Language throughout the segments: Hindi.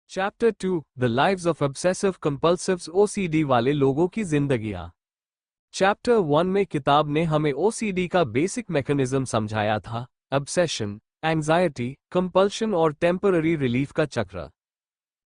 Chapter 2 the lives of obsessive compulsives OCD वाले लोगों की जिंदगियां। चैप्टर 1 में किताब ने हमें ओसीडी का बेसिक मैकेनिज्म समझाया था, ऑब्सेशन, एंजाइटी, कंपल्शन और टेम्पररी रिलीफ का चक्र।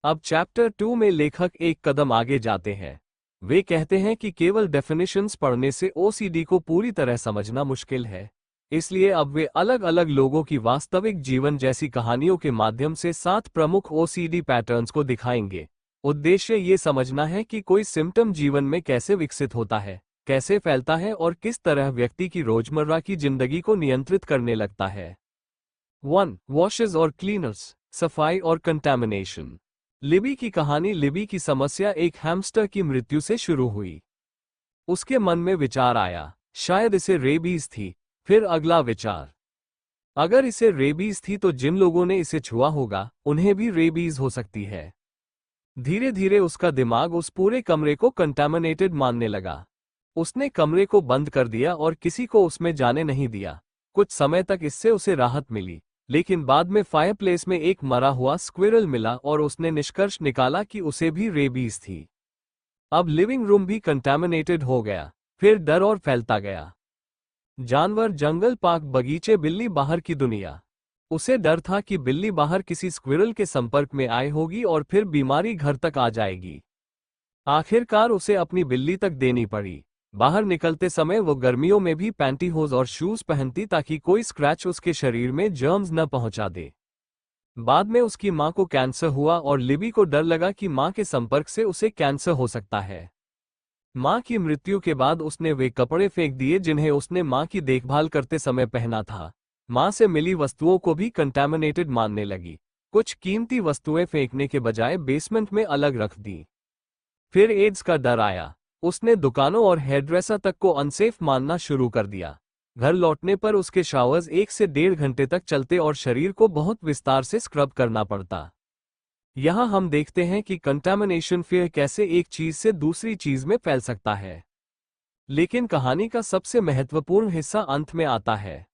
अब चैप्टर 2 में लेखक एक कदम आगे जाते हैं। वे कहते हैं कि केवल डेफिनेशंस पढ़ने से ओसीडी को पूरी तरह समझना मुश्किल है, इसलिए अब वे अलग अलग लोगों की वास्तविक जीवन जैसी कहानियों के माध्यम से 7 प्रमुख ओसीडी पैटर्न्स को दिखाएंगे। उद्देश्य ये समझना है कि कोई सिम्टम जीवन में कैसे विकसित होता है, कैसे फैलता है और किस तरह व्यक्ति की रोजमर्रा की जिंदगी को नियंत्रित करने लगता है। 1. वॉशेस और क्लीनर्स, सफाई और कंटामिनेशन। लिबी की कहानी। लिबी की समस्या एक हैमस्टर की मृत्यु से शुरू हुई। उसके मन में विचार आया, शायद इसे रेबीज थी। फिर अगला विचार, अगर इसे रेबीज थी तो जिन लोगों ने इसे छुआ होगा उन्हें भी रेबीज हो सकती है। धीरे धीरे उसका दिमाग उस पूरे कमरे को कंटामिनेटेड मानने लगा। उसने कमरे को बंद कर दिया और किसी को उसमें जाने नहीं दिया। कुछ समय तक इससे उसे राहत मिली, लेकिन बाद में फायरप्लेस में एक मरा हुआ स्क्विरल मिला और उसने निष्कर्ष निकाला कि उसे भी रेबीज थी। अब लिविंग रूम भी कंटामिनेटेड हो गया। फिर डर और फैलता गया। जानवर, जंगल, पार्क, बगीचे, बिल्ली, बाहर की दुनिया। उसे डर था कि बिल्ली बाहर किसी स्क्विरल के संपर्क में आई होगी और फिर बीमारी घर तक आ जाएगी। आखिरकार उसे अपनी बिल्ली तक देनी पड़ी। बाहर निकलते समय वो गर्मियों में भी पैंटीहोज और शूज पहनती ताकि कोई स्क्रैच उसके शरीर में जर्म्स न पहुंचा दे। बाद में उसकी मां को कैंसर हुआ और लिबी को डर लगा कि मां के संपर्क से उसे कैंसर हो सकता है। मां की मृत्यु के बाद उसने वे कपड़े फेंक दिए जिन्हें उसने मां की देखभाल करते समय पहना था। मां से मिली वस्तुओं को भी कंटामिनेटेड मानने लगी। कुछ कीमती वस्तुएं फेंकने के बजाय बेसमेंट में अलग रख दी। फिर एड्स का डर आया। उसने दुकानों और हेयरड्रेसर तक को अनसेफ मानना शुरू कर दिया। घर लौटने पर उसके शावर्स 1 से 1.5 घंटे तक चलते और शरीर को बहुत विस्तार से स्क्रब करना पड़ता। यहां हम देखते हैं कि कंटामिनेशन फियर कैसे एक चीज से दूसरी चीज में फैल सकता है। लेकिन कहानी का सबसे महत्वपूर्ण हिस्सा अंत में आता है।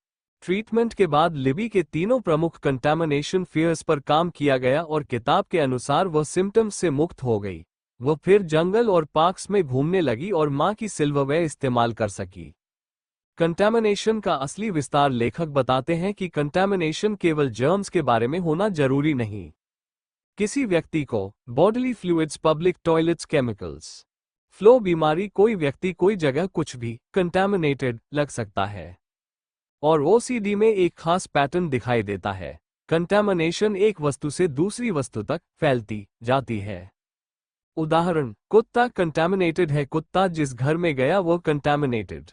ट्रीटमेंट के बाद लिबी के तीनों प्रमुख कंटामिनेशन फियर्स पर काम किया गया और किताब के अनुसार वह सिम्टम्स से मुक्त हो गई। वह फिर जंगल और पार्क्स में घूमने लगी और मां की सिल्वरवेयर इस्तेमाल कर सकी। कंटामिनेशन का असली विस्तार लेखक बताते हैं कि कंटामिनेशन केवल जर्म्स के बारे में होना जरूरी नहीं। किसी व्यक्ति को bodily fluids, public toilets, chemicals, flow बीमारी, कोई व्यक्ति, कोई जगह, कुछ भी कंटामिनेटेड लग सकता है। और ओसीडी में एक खास पैटर्न दिखाई देता है। कंटामिनेशन एक वस्तु से दूसरी वस्तु तक फैलती जाती है। उदाहरण, कुत्ता कंटामिनेटेड है। कुत्ता जिस घर में गया वो कंटामिनेटेड।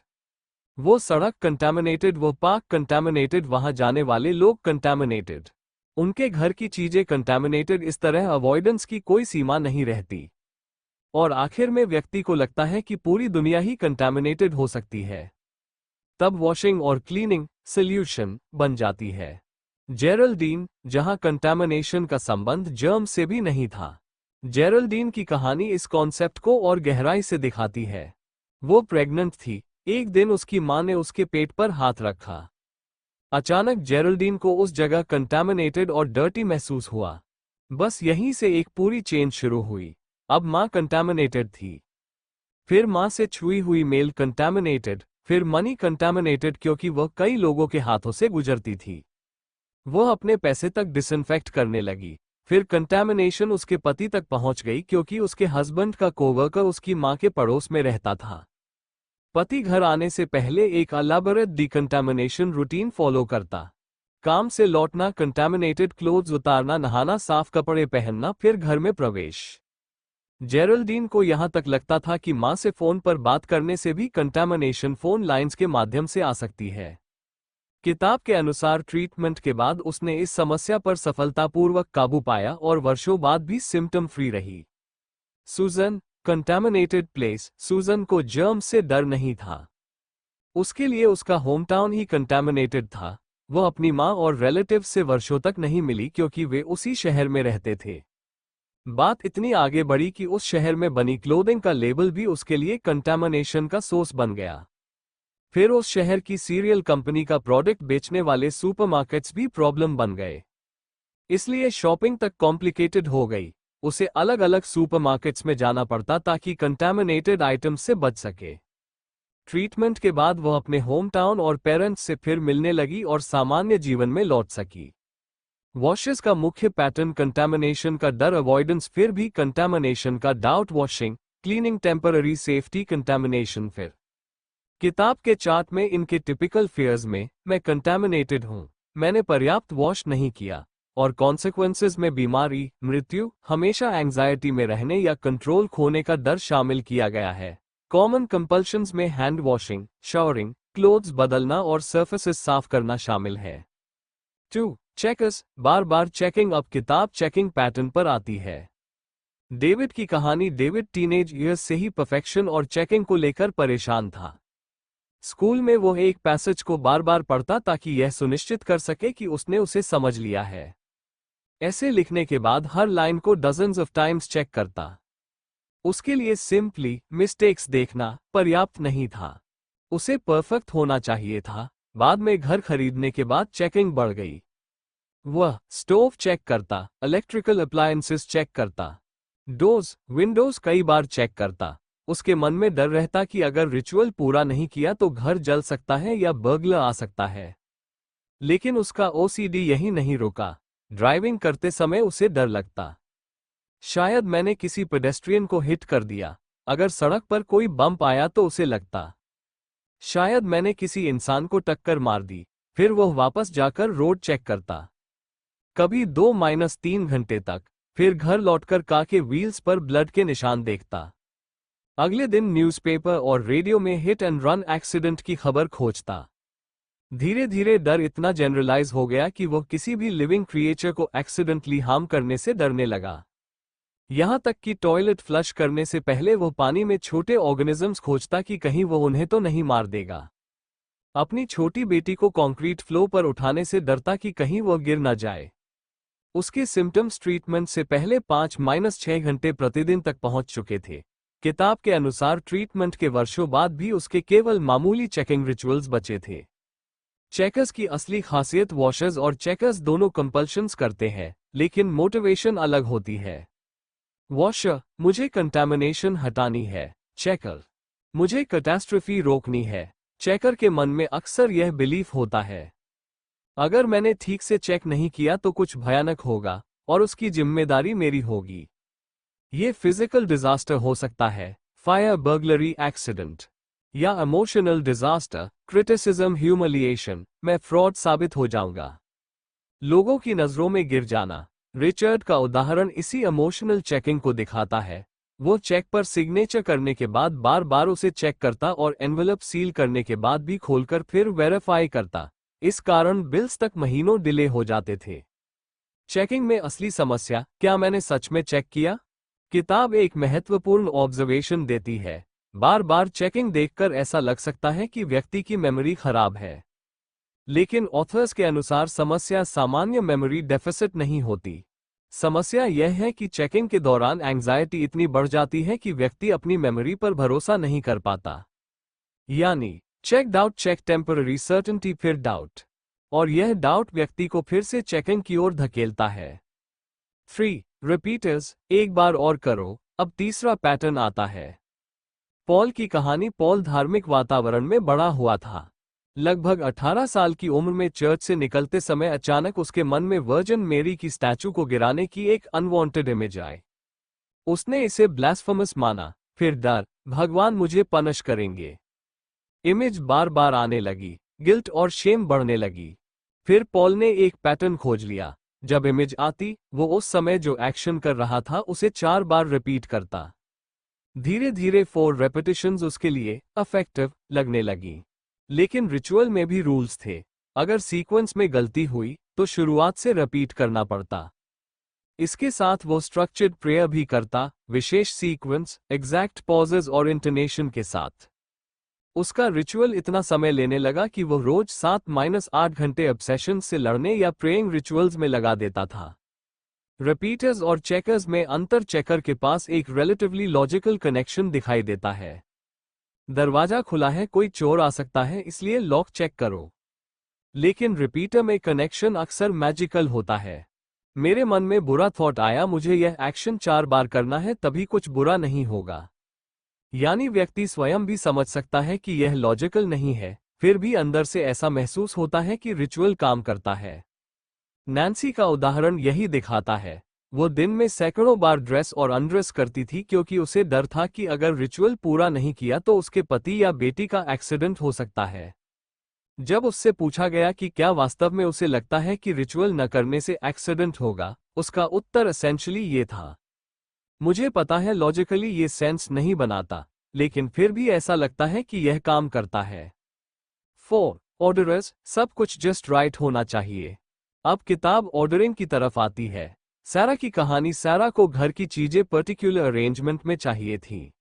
वो सड़क कंटामिनेटेड। वो पार्क कंटामिनेटेड। वहां जाने वाले लोग कंटामिनेटेड। उनके घर की चीजें कंटामिनेटेड। इस तरह अवॉइडेंस की कोई सीमा नहीं रहती। और आखिर में व्यक्ति को लगता है कि पूरी दुनिया ही कंटामिनेटेड हो सकती है। तब वॉशिंग और क्लीनिंग सॉल्यूशन बन जाती है। जेरल्डीन, जहां कंटामिनेशन का संबंध जर्म से भी नहीं था। जेरल्डीन की कहानी इस कॉन्सेप्ट को और गहराई से दिखाती है। वो प्रेग्नेंट थी। एक दिन उसकी मां ने उसके पेट पर हाथ रखा। अचानक जेरल्डीन को उस जगह कंटामिनेटेड और डर्टी महसूस हुआ। बस यहीं से एक पूरी चेन शुरू हुई। अब मां कंटामिनेटेड थी। फिर मां से छुई हुई मेल कंटामिनेटेड। फिर मनी कंटामिनेटेड क्योंकि वह कई लोगों के हाथों से गुजरती थी। वह अपने पैसे तक डिसइंफेक्ट करने लगी। फिर कंटामिनेशन उसके पति तक पहुंच गई क्योंकि उसके हस्बैंड का कोवर्कर उसकी मां के पड़ोस में रहता था। पति घर आने से पहले एक एलाबोरेट डिकंटामिनेशन रूटीन फॉलो करता। काम से लौटना, कंटामिनेटेड क्लोथ्स उतारना, नहाना, साफ कपड़े पहनना, फिर घर में प्रवेश। जेरल्डीन को यहां तक लगता था कि मां से फोन पर बात करने से भी कंटामिनेशन फोन लाइंस के माध्यम से आ सकती है। किताब के अनुसार ट्रीटमेंट के बाद उसने इस समस्या पर सफलतापूर्वक काबू पाया और वर्षों बाद भी सिम्टम फ्री रही। सूजन, कंटामिनेटेड प्लेस। सूजन को जर्म से डर नहीं था। उसके लिए उसका होमटाउन ही कंटामिनेटेड था। वह अपनी मां और रिलेटिव से वर्षों तक नहीं मिली क्योंकि वे उसी शहर में रहते थे। बात इतनी आगे बढ़ी कि उस शहर में बनी क्लोथिंग का लेबल भी उसके लिए कंटामिनेशन का सोर्स बन गया। फिर उस शहर की सीरियल कंपनी का प्रोडक्ट बेचने वाले सुपरमार्केट्स भी प्रॉब्लम बन गए। इसलिए शॉपिंग तक कॉम्प्लिकेटेड हो गई। उसे अलग अलग सुपरमार्केट्स में जाना पड़ता ताकि कंटामिनेटेड आइटम्स से बच सके। ट्रीटमेंट के बाद वह अपने होम टाउन और पेरेंट्स से फिर मिलने लगी और सामान्य जीवन में लौट सकी। वॉशेस का मुख्य पैटर्न कंटामिनेशन का डर, अवॉइडेंस, फिर भी कंटामिनेशन का doubt, washing, cleaning, temporary safety, contamination. फिर किताब के चार्ट में इनके टिपिकल फेयर्स में मैं कंटामिनेटेड हूं, मैंने पर्याप्त वॉश नहीं किया, और कॉन्सिक्वेंसेज में बीमारी, मृत्यु, हमेशा एंजाइटी में रहने या कंट्रोल खोने का डर शामिल किया गया है। कॉमन कंपल्शंस में हैंड वॉशिंग, शावरिंग, क्लोथ्स बदलना और सर्फेसेस साफ करना शामिल है। 2. चेकर्स, बार बार चेकिंग। अब किताब चेकिंग पैटर्न पर आती है। डेविड की कहानी। डेविड टीनेज ईयर्स से ही परफेक्शन और चेकिंग को लेकर परेशान था। स्कूल में वो एक पैसेज को बार बार पढ़ता ताकि यह सुनिश्चित कर सके कि उसने उसे समझ लिया है। ऐसे लिखने के बाद हर लाइन को डजन्स ऑफ टाइम्स चेक करता। उसके लिए सिंपली मिस्टेक्स देखना पर्याप्त नहीं था, उसे परफेक्ट होना चाहिए था। बाद में घर खरीदने के बाद चेकिंग बढ़ गई। वह स्टोव चेक करता, इलेक्ट्रिकल अप्लायंसेस चेक करता, डोर्स, विंडोज कई बार चेक करता। उसके मन में डर रहता कि अगर रिचुअल पूरा नहीं किया तो घर जल सकता है या बर्गलर आ सकता है। लेकिन उसका ओसीडी यही नहीं रुका। ड्राइविंग करते समय उसे डर लगता, शायद मैंने किसी पेडेस्ट्रियन को हिट कर दिया। अगर सड़क पर कोई बम्प आया तो उसे लगता, शायद मैंने किसी इंसान को टक्कर मार दी। फिर वह वापस जाकर रोड चेक करता, कभी 2-3 घंटे तक। फिर घर लौटकर कार के व्हील्स पर ब्लड के निशान देखता। अगले दिन न्यूज़पेपर और रेडियो में हिट एंड रन एक्सीडेंट की खबर खोजता। धीरे धीरे डर इतना जनरलाइज हो गया कि वह किसी भी लिविंग क्रिएचर को एक्सीडेंटली हार्म करने से डरने लगा। यहां तक कि टॉयलेट फ्लश करने से पहले वह पानी में छोटे ऑर्गेनिजम्स खोजता कि कहीं वह उन्हें तो नहीं मार देगा। अपनी छोटी बेटी को कंक्रीट फ्लो पर उठाने से डरता कि कहीं वह गिर न जाए। उसके सिम्टम्स ट्रीटमेंट से पहले 5-6 घंटे प्रतिदिन तक पहुंच चुके थे। किताब के अनुसार ट्रीटमेंट के वर्षों बाद भी उसके केवल मामूली चेकिंग रिचुअल्स बचे थे। चेकर्स की असली खासियत, वॉशर्स और चेकर्स दोनों कंपल्शंस करते हैं, लेकिन मोटिवेशन अलग होती है। वॉशर, मुझे कंटामिनेशन हटानी है। चेकर, मुझे कैटास्ट्रोफी रोकनी है। चेकर के मन में अक्सर यह बिलीफ होता है, अगर मैंने ठीक से चेक नहीं किया तो कुछ भयानक होगा और उसकी जिम्मेदारी मेरी होगी। ये फिजिकल डिजास्टर हो सकता है, फायर, बर्गलरी, एक्सीडेंट, या इमोशनल डिजास्टर, क्रिटिसिज्म, ह्यूमिलिएशन, मैं फ्रॉड साबित हो जाऊंगा, लोगों की नजरों में गिर जाना। रिचर्ड का उदाहरण इसी इमोशनल चेकिंग को दिखाता है। वो चेक पर सिग्नेचर करने के बाद बार बार उसे चेक करता और एनवेलप सील करने के बाद भी खोलकर फिर वेरीफाई करता। इस कारण बिल्स तक महीनों डिले हो जाते थे। चेकिंग में असली समस्या, क्या मैंने सच में चेक किया? किताब एक महत्वपूर्ण ऑब्जर्वेशन देती है। बार बार चेकिंग देखकर ऐसा लग सकता है कि व्यक्ति की मेमोरी खराब है, लेकिन ऑथर्स के अनुसार समस्या सामान्य मेमोरी डेफिसिट नहीं होती। समस्या यह है कि चेकिंग के दौरान एंजाइटी इतनी बढ़ जाती है कि व्यक्ति अपनी मेमोरी पर भरोसा नहीं कर पाता। यानी check doubt, check temporary certainty, फिर डाउट, और यह डाउट व्यक्ति को फिर से चेकिंग की ओर धकेलता है। 3. रिपीटर्स, एक बार और करो। अब तीसरा पैटर्न आता है। पॉल की कहानी। पॉल धार्मिक वातावरण में बड़ा हुआ था। लगभग 18 साल की उम्र में चर्च से निकलते समय अचानक उसके मन में वर्जिन मेरी की स्टैचू को गिराने की एक अनवांटेड इमेज आई। उसने इसे ब्लास्फेमस माना। फिर डर, भगवान मुझे पनिश करेंगे। इमेज बार बार आने लगी, गिल्ट और शेम बढ़ने लगी। फिर पॉल ने एक पैटर्न खोज लिया। जब इमेज आती, वो उस समय जो एक्शन कर रहा था उसे 4 बार रिपीट करता। धीरे धीरे 4 रेपिटिशंस उसके लिए अफेक्टिव लगने लगी। लेकिन रिचुअल में भी रूल्स थे। अगर सीक्वेंस में गलती हुई तो शुरुआत से रिपीट करना पड़ता। इसके साथ वो स्ट्रक्चर्ड प्रेयर भी करता, विशेष सीक्वेंस, एग्जैक्ट पॉजेज और इंटोनेशन के साथ। उसका रिचुअल इतना समय लेने लगा कि वो रोज 7-8 घंटे ऑब्सेशन से लड़ने या प्रेइंग रिचुअल्स में लगा देता था। रिपीटर्स और चेकर्स में अंतर, चेकर के पास एक रिलेटिवली लॉजिकल कनेक्शन दिखाई देता है। दरवाजा खुला है, कोई चोर आ सकता है, इसलिए लॉक चेक करो। लेकिन रिपीटर में कनेक्शन अक्सर मैजिकल होता है। मेरे मन में बुरा थॉट आया, मुझे यह एक्शन 4 बार करना है तभी कुछ बुरा नहीं होगा। यानी व्यक्ति स्वयं भी समझ सकता है कि यह लॉजिकल नहीं है, फिर भी अंदर से ऐसा महसूस होता है कि रिचुअल काम करता है। नैन्सी का उदाहरण यही दिखाता है। वो दिन में सैकड़ों बार ड्रेस और अनड्रेस करती थी क्योंकि उसे डर था कि अगर रिचुअल पूरा नहीं किया तो उसके पति या बेटी का एक्सीडेंट हो सकता है। जब उससे पूछा गया कि क्या वास्तव में उसे लगता है कि रिचुअल न करने से एक्सीडेंट होगा, उसका उत्तर एसेंशियली ये था, मुझे पता है लॉजिकली ये सेंस नहीं बनाता, लेकिन फिर भी ऐसा लगता है कि यह काम करता है। 4. ऑर्डरर्स, सब कुछ जस्ट राइट होना चाहिए। अब किताब ऑर्डरिंग की तरफ आती है। सारा की कहानी, सारा को घर की चीजें पर्टिकुलर अरेंजमेंट में चाहिए थी।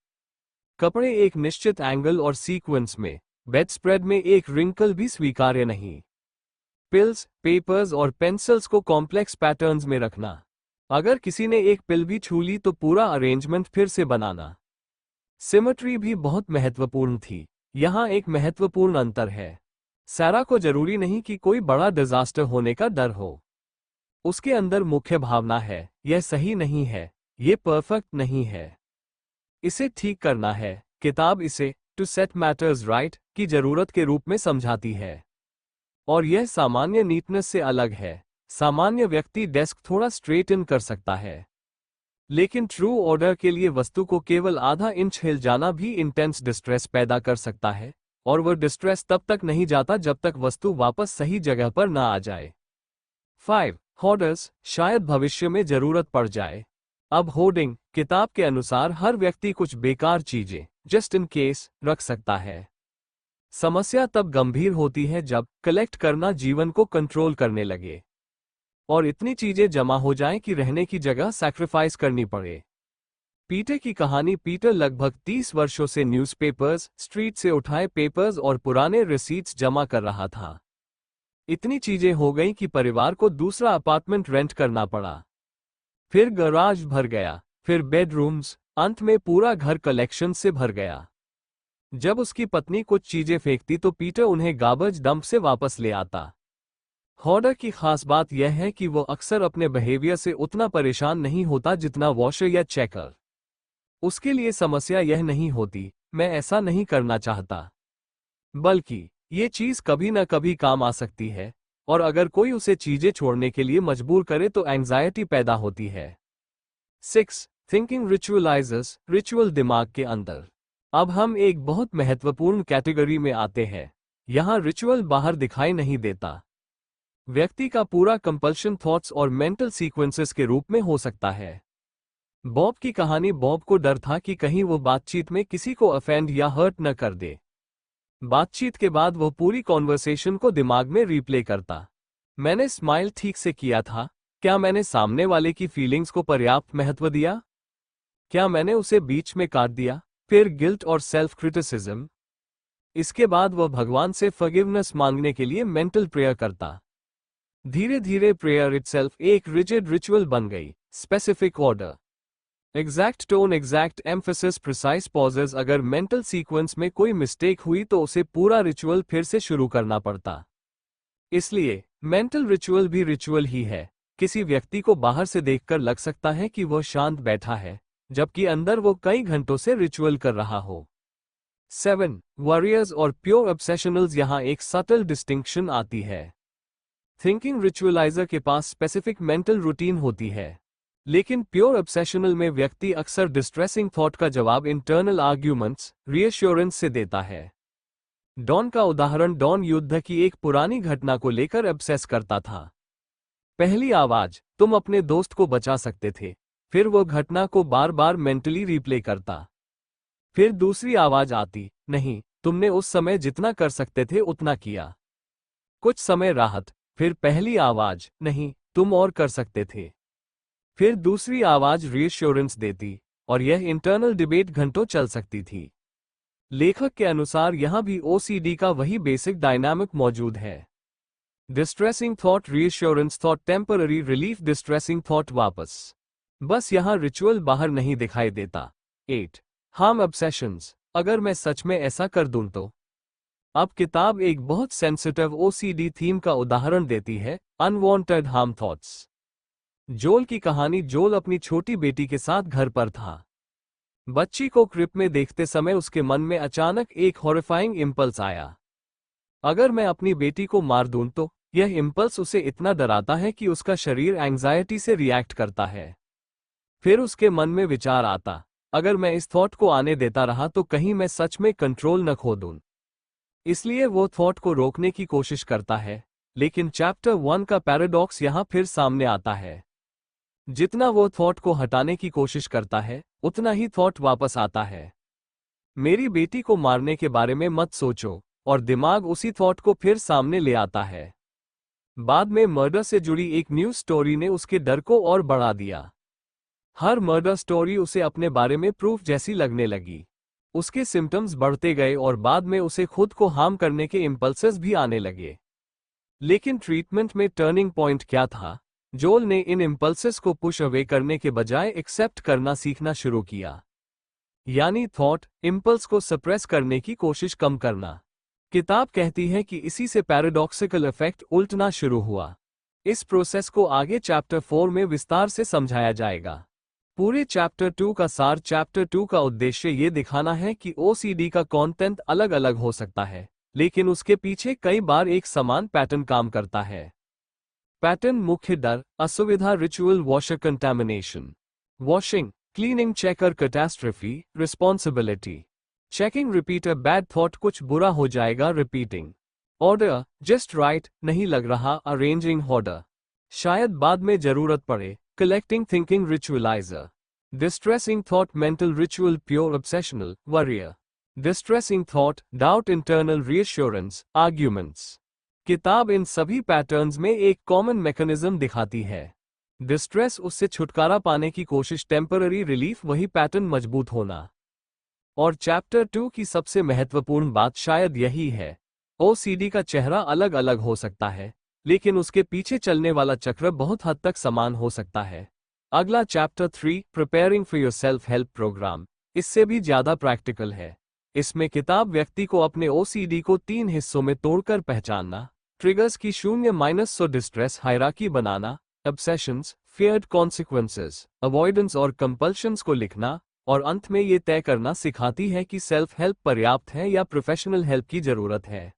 कपड़े एक निश्चित एंगल और सीक्वेंस में, बेडस्प्रेड में एक रिंकल भी स्वीकार्य नहीं। पिल्स, पेपर्स और पेंसिल्स को कॉम्प्लेक्स पैटर्न्स में रखना। अगर किसी ने एक पिल भी छू ली तो पूरा अरेंजमेंट फिर से बनाना। सिमेट्री भी बहुत महत्वपूर्ण थी। यहाँ एक महत्वपूर्ण अंतर है। सारा को जरूरी नहीं कि कोई बड़ा डिजास्टर होने का डर हो। उसके अंदर मुख्य भावना है, यह सही नहीं है, यह परफेक्ट नहीं है, इसे ठीक करना है। किताब इसे टू सेट मैटर्स राइट की जरूरत के रूप में समझाती है। और यह सामान्य नीटनेस से अलग है। सामान्य व्यक्ति डेस्क थोड़ा स्ट्रेट इन कर सकता है, लेकिन ट्रू ऑर्डर के लिए वस्तु को केवल आधा इंच हिल जाना भी इंटेंस डिस्ट्रेस पैदा कर सकता है, और वह डिस्ट्रेस तब तक नहीं जाता जब तक वस्तु वापस सही जगह पर ना आ जाए। 5. होर्डर्स, शायद भविष्य में जरूरत पड़ जाए। अब होर्डिंग, किताब के अनुसार हर व्यक्ति कुछ बेकार चीजें जस्ट इन केस रख सकता है। समस्या तब गंभीर होती है जब कलेक्ट करना जीवन को कंट्रोल करने लगे और इतनी चीजें जमा हो जाएं कि रहने की जगह सैक्रिफाइस करनी पड़े। पीटर की कहानी। पीटर लगभग 30 वर्षों से न्यूज़पेपर्स, स्ट्रीट से उठाए पेपर्स और पुराने रिसीट्स जमा कर रहा था। इतनी चीजें हो गईं कि परिवार को दूसरा अपार्टमेंट रेंट करना पड़ा। फिर गैराज भर गया, फिर बेडरूम्स, अंत में पूरा घर कलेक्शन से भर गया। जब उसकी पत्नी कुछ चीजें फेंकती तो पीटर उन्हें गार्बेज डंप से वापस ले आता। होर्डर की खास बात यह है कि वो अक्सर अपने बिहेवियर से उतना परेशान नहीं होता जितना वॉशर या चेकर। उसके लिए समस्या यह नहीं होती, मैं ऐसा नहीं करना चाहता, बल्कि ये चीज कभी न कभी काम आ सकती है, और अगर कोई उसे चीजें छोड़ने के लिए मजबूर करे तो एंग्जाइटी पैदा होती है। 6. थिंकिंग रिचुअलाइजर्स, रिचुअल दिमाग के अंदर। अब हम एक बहुत महत्वपूर्ण कैटेगरी में आते हैं। यहाँ रिचुअल बाहर दिखाई नहीं देता। व्यक्ति का पूरा कंपल्शन थॉट्स और मेंटल सीक्वेंसेस के रूप में हो सकता है। बॉब की कहानी। बॉब को डर था कि कहीं वो बातचीत में किसी को अफेंड या हर्ट न कर दे। बातचीत के बाद वो पूरी कॉन्वर्सेशन को दिमाग में रिप्ले करता। मैंने स्माइल ठीक से किया था? क्या मैंने सामने वाले की फीलिंग्स को पर्याप्त महत्व दिया? क्या मैंने उसे बीच में काट दिया? फिर गिल्ट और सेल्फ क्रिटिसिज्म। इसके बाद वह भगवान से फॉरगिवनेस मांगने के लिए मेंटल प्रेयर करता। धीरे धीरे प्रेयर इटसेल्फ एक रिजिड रिचुअल बन गई। Specific order, exact tone, exact emphasis, precise pauses. अगर मेंटल सीक्वेंस में कोई मिस्टेक हुई तो उसे पूरा रिचुअल फिर से शुरू करना पड़ता। इसलिए मेंटल रिचुअल भी रिचुअल ही है। किसी व्यक्ति को बाहर से देखकर लग सकता है कि वह शांत बैठा है, जबकि अंदर वो कई घंटों से रिचुअल कर रहा हो। 7. वॉरियर्स और प्योर ऑब्सेशनल्स। यहाँ एक सटल डिस्टिंक्शन आती है। थिंकिंग रिचुअलाइजर के पास स्पेसिफिक मेंटल रूटीन होती है, लेकिन प्योर ऑब्सेशनल में व्यक्ति अक्सर डिस्ट्रेसिंग थॉट का जवाब इंटरनल आर्ग्यूमेंट्स, रीअश्योरेंस से देता है। डॉन का उदाहरण। डॉन युद्ध की एक पुरानी घटना को लेकर ऑब्सेस करता था। पहली आवाज, तुम अपने दोस्त को बचा सकते थे। फिर वो घटना को बार बार मेंटली रिप्ले करता। फिर दूसरी आवाज आती, नहीं, तुमने उस समय जितना कर सकते थे उतना किया। कुछ समय राहत। फिर पहली आवाज, नहीं, तुम और कर सकते थे। फिर दूसरी आवाज रीअश्योरेंस देती, और यह इंटरनल डिबेट घंटों चल सकती थी। लेखक के अनुसार यहां भी ओसीडी का वही बेसिक डायनामिक मौजूद है। Distressing thought, reassurance thought, temporary relief, distressing thought वापस। बस यहां रिचुअल बाहर नहीं दिखाई देता। 8. Harm obsessions. अगर मैं सच में ऐसा कर दूं तो। अब किताब एक बहुत सेंसिटिव ओसीडी थीम का उदाहरण देती है, अनवांटेड हार्म थॉट्स। जोल की कहानी। जोल अपनी छोटी बेटी के साथ घर पर था। बच्ची को क्रिप में देखते समय उसके मन में अचानक एक हॉरिफाइंग इंपल्स आया। अगर मैं अपनी बेटी को मार दूं तो यह इंपल्स उसे इतना डराता है कि उसका शरीर एंग्जायटी से रिएक्ट करता है। फिर उसके मन में विचार आता, अगर मैं इस थॉट को आने देता रहा तो कहीं मैं सच में कंट्रोल न खो दूं। इसलिए वो थॉट को रोकने की कोशिश करता है। लेकिन चैप्टर 1 का पैराडॉक्स यहां फिर सामने आता है। जितना वो थॉट को हटाने की कोशिश करता है उतना ही थॉट वापस आता है। मेरी बेटी को मारने के बारे में मत सोचो, और दिमाग उसी थॉट को फिर सामने ले आता है। बाद में मर्डर से जुड़ी एक न्यूज स्टोरी ने उसके डर को और बढ़ा दिया। हर मर्डर स्टोरी उसे अपने बारे में प्रूफ जैसी लगने लगी। उसके सिम्टम्स बढ़ते गए और बाद में उसे खुद को हार्म करने के इंपल्सेस भी आने लगे। लेकिन ट्रीटमेंट में टर्निंग पॉइंट क्या था? जोल ने इन इंपल्सेस को पुश अवे करने के बजाय एक्सेप्ट करना सीखना शुरू किया। यानी थॉट इंपल्स को सप्रेस करने की कोशिश कम करना। किताब कहती है कि इसी से पैराडॉक्सिकल इफेक्ट उल्टना शुरू हुआ। इस प्रोसेस को आगे चैप्टर 4 में विस्तार से समझाया जाएगा। पूरे चैप्टर 2 का सार। चैप्टर 2 का उद्देश्य ये दिखाना है कि ओसीडी का कंटेंट अलग अलग हो सकता है, लेकिन उसके पीछे कई बार एक समान पैटर्न काम करता है। पैटर्न मुख्य डर, असुविधा, ritual, washer contamination. Washing, cleaning, checker, catastrophe, responsibility. Checking, repeater, bad thought, कुछ बुरा हो जाएगा, रिपीटिंग। ऑर्डर, जस्ट राइट, नहीं लग रहा, अरेंजिंग ऑर्डर, शायद बाद में जरूरत पड़े, collecting, thinking, ritualiser. Distressing thought, mental ritual, pure obsessional, worrier. Distressing thought, doubt, internal reassurance, arguments. किताब इन सभी पैटर्न्स में एक कॉमन मैकेनिज्म दिखाती है। डिस्ट्रेस, उससे छुटकारा पाने की कोशिश, टेम्पररी रिलीफ, वही पैटर्न मजबूत होना। और चैप्टर 2 की सबसे महत्वपूर्ण बात शायद यही है। ओसीडी का चेहरा अलग अलग हो सकता है, लेकिन उसके पीछे चलने वाला चक्र बहुत हद तक समान हो सकता है। अगला chapter 3, preparing for your self help program, इससे भी ज्यादा प्रैक्टिकल है। इसमें किताब व्यक्ति को अपने ओसीडी को 3 हिस्सों में तोड़कर पहचानना, ट्रिगर्स की 0-100 डिस्ट्रेस हायरार्की बनाना, ऑब्सेशंस, फियर्ड कॉन्सिक्वेंसेस, अवॉइडेंस और कंपल्शंस को लिखना, और अंत में ये तय करना सिखाती है कि सेल्फ हेल्प पर्याप्त है या प्रोफेशनल हेल्प की जरूरत है।